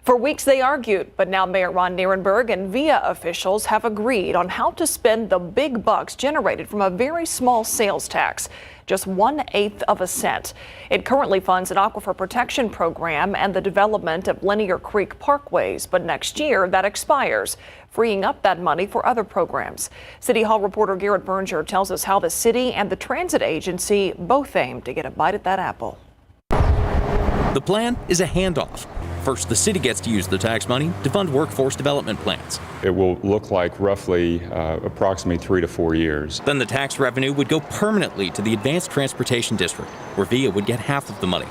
For weeks they argued, but now Mayor Ron Nirenberg and VIA officials have agreed on how to spend the big bucks generated from a very small sales tax, just 1/8 of a cent. It currently funds an aquifer protection program and the development of linear creek parkways, but next year that expires, freeing up that money for other programs. City Hall reporter Garrett Berger tells us how the city and the transit agency both aim to get a bite at that apple. The plan is a handoff. First, the city gets to use the tax money to fund workforce development plans. It will look like roughly approximately 3 to 4 years. Then the tax revenue would go permanently to the Advanced Transportation District, where VIA would get half of the money.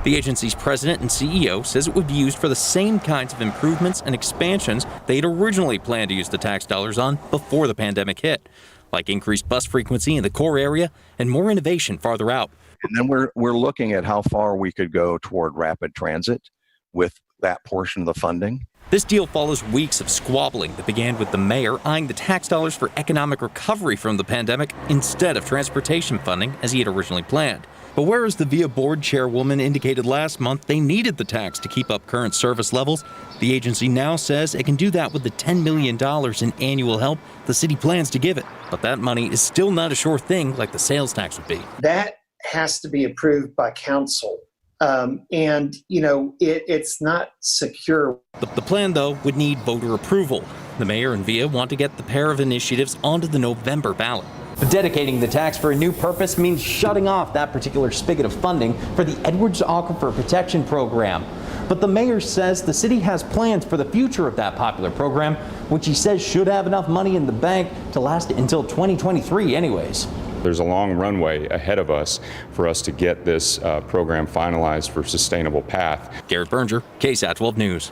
The agency's president and CEO says it would be used for the same kinds of improvements and expansions they'd originally planned to use the tax dollars on before the pandemic hit, like increased bus frequency in the core area and more innovation farther out. And then we're looking at how far we could go toward rapid transit with that portion of the funding. This deal follows weeks of squabbling that began with the mayor eyeing the tax dollars for economic recovery from the pandemic instead of transportation funding as he had originally planned. But whereas the VIA board chairwoman indicated last month they needed the tax to keep up current service levels, the agency now says it can do that with the $10 million in annual help the city plans to give it. But that money is still not a sure thing like the sales tax would be. That has to be approved by council. It's not secure. The plan, though, would need voter approval. The mayor and VIA want to get the pair of initiatives onto the November ballot. But dedicating the tax for a new purpose means shutting off that particular spigot of funding for the Edwards Aquifer Protection Program. But the mayor says the city has plans for the future of that popular program, which he says should have enough money in the bank to last until 2023 anyways. There's a long runway ahead of us for us to get this program finalized for a sustainable path. Garrett Berger, KSAT 12 News.